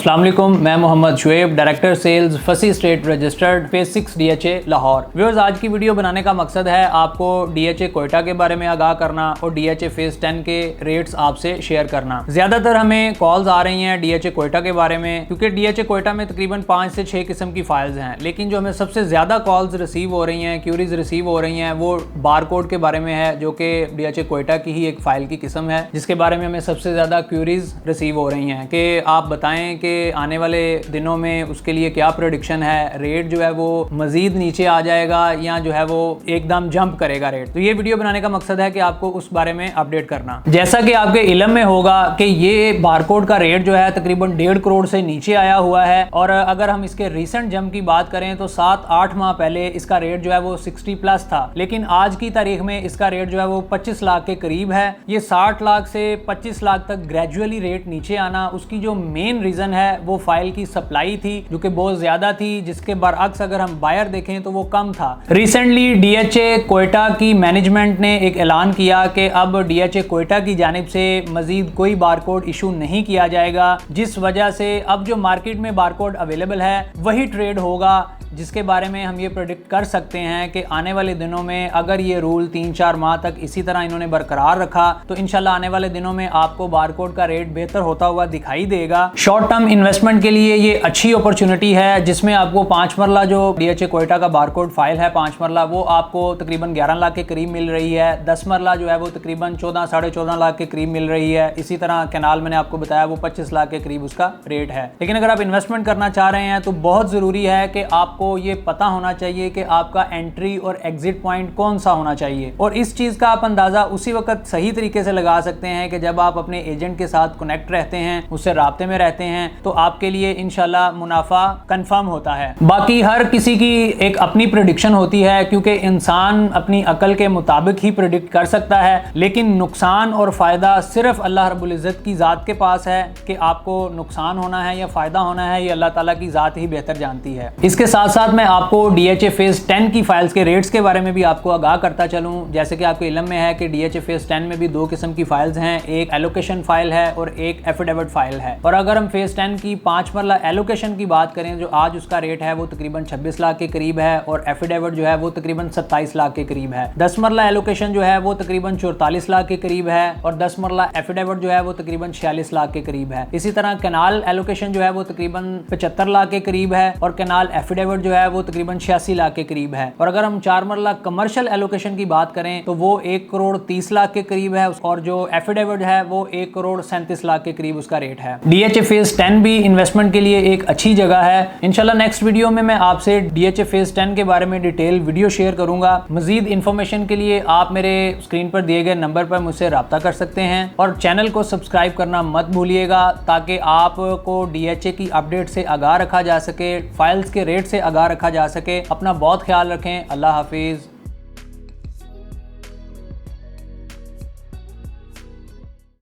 अस्सलाम वालेकुम, मैं मोहम्मद शुएब, डायरेक्टर सेल्स फसी state registered phase 6 DHA Lahore. Viewers, आज की वीडियो बनाने का मकसद है आपको DHA कोयटा के बारे में आगाह करना और DHA फेज 10 के रेट्स आपसे शेयर करना। ज्यादातर हमें कॉल्स आ रही हैं DHA कोयटा के बारे में, क्योंकि DHA कोयटा में तकरीबन 5 से 6 किस्म की फाइल्स हैं, लेकिन जो हमें सबसे ज्यादा कॉल्स रिसीव हो रही हैं, क्यूरीज रिसीव हो रही हैं, वो बारकोड के बारे में है, जो कि DHA कोयटा की ही एक फाइल की किस्म है, जिसके बारे में हमें सबसे ज्यादा क्यूरीज रिसीव हो रही हैं कि आप बताएं कि आने वाले दिनों में उसके लिए क्या प्रेडिक्शन है, रेट जो है वो मजीद नीचे आ जाएगा या जो है वो एकदम जंप करेगा रेट। तो ये वीडियो बनाने का मकसद है कि आपको उस बारे में अपडेट करना। जैसा कि आपके इल्म में होगा कि ये बारकोड का रेट जो है तकरीबन 1.5 करोड़ से नीचे आया हुआ है, और अगर हम इसके रिसेंट जंप की बात करें तो 7-8 माह पहले इसका रेट जो है वो 60+ था, लेकिन आज की तारीख में इसका रेट जो है वो 25 लाख के करीब है। ये 60 लाख से 25 लाख तक ग्रेजुअली रेट नीचे आना, उसकी जो मेन रीजन है वो फाइल की सप्लाई थी, जो कि बहुत ज्यादा थी, जिसके बरअक्स अगर हम बायर देखें तो वो कम था। रिसेंटली DHA कोयटा की मैनेजमेंट ने एक ऐलान किया कि अब DHA कोयटा की जानिब से मजीद कोई बारकोड इशू नहीं किया जाएगा, जिस वजह से अब जो मार्केट में बारकोड अवेलेबल है वही ट्रेड होगा, जिसके बारे में हम ये प्रेडिक्ट कर सकते हैं कि आने वाले दिनों में अगर ये रूल 3-4 माह तक इसी तरह इन्होंने बरकरार रखा तो इंशाल्लाह आने वाले दिनों में आपको बारकोड का रेट बेहतर होता हुआ दिखाई देगा। शॉर्ट टर्म इन्वेस्टमेंट के लिए ये अच्छी अपॉर्चुनिटी है, जिसमें आपको 5 मरला जो DHA कोयटा का बारकोड फाइल है 5 मरला, वो आपको तकरीबन 11 लाख के करीब मिल रही है। 10 मरला जो है वो तकरीबन 14-14.5 लाख के करीब मिल रही है। इसी तरह कैनाल मैंने आपको बताया वो 25 लाख के करीब उसका रेट है। लेकिन अगर आप इन्वेस्टमेंट करना चाह रहे हैं तो बहुत जरूरी है कि आपको ये पता होना चाहिए कि आपका एंट्री और एग्जिट पॉइंट कौन सा होना चाहिए, और इस चीज का आप अंदाजा उसी वक्त सही तरीके से लगा सकते हैं कि जब आप अपने एजेंट के साथ कनेक्ट रहते हैं, उससे राब्ते में रहते हैं, तो आपके लिए इंशाल्लाह मुनाफा कंफर्म होता है। बाकी हर किसी की एक अपनी प्रेडिक्शन होती है, क्योंकि इंसान अपनी अकल के मुताबिक ही प्रेडिक्ट कर सकता है, लेकिन नुकसान और फायदा सिर्फ अल्लाह रब्बुल इज्जत की जात के पास है कि आपको नुकसान होना है या फायदा होना है, ये अल्लाह ताला की जात ही बेहतर जानती है। इसके साथ साथ मैं आपको DHA फेज 10 की फाइल्स के रेट्स के बारे में भी आपको आगाह करता चलूं। जैसे कि आपके इल्म में है कि DHA फेज 10 में भी 2 किस्म की फाइल्स हैं, एक एलोकेशन फाइल है और एक एफिडेविट फाइल है। और अगर हम फेज 10 की 5 मरला एलोकेशन की बात करें, जो आज उसका रेट है वो तकरीबन 26 लाख के करीब है, और एफिडेविट जो है वो तकरीबन 27 लाख के करीब है। 10 मरला एलोकेशन जो है वो तकरीबन 44 लाख के करीब है, और 10 मरला एफिडेविट जो है वो तकरीबन 46 लाख के करीब है। इसी तरह कैनाल एलोकेशन जो है वो तकरीबन 75 लाख के करीब है, और कैनाल एफिडेविट जो है वो तकरीबन 86 लाख के करीब है। और अगर हम 4 मरला कमर्शियल एलोकेशन की बात करें तो वो 1 करोड़ 30 लाख के करीब है, और जो एफिडेविट है वो 1 करोड़ 37 लाख के करीब उसका रेट है। DHA फेज 10 भी इन्वेस्टमेंट के लिए एक अच्छी जगह है। इंशाल्लाह नेक्स्ट वीडियो में मैं आपसे DHA फेज 10 के बारे में डिटेल वीडियो शेयर करूंगा। मजीद इंफॉर्मेशन के लिए आप मेरे स्क्रीन पर दिए गए नंबर पर मुझसे रब्ता कर सकते हैं, और चैनल को सब्सक्राइब करना मत भूलिएगा, ताकि आपको DHA की अपडेट से आगाह रखा जा सके, फाइल्स के रेट से आगाह रखा जा सके। अपना बहुत ख्याल रखें। अल्लाह हाफिज।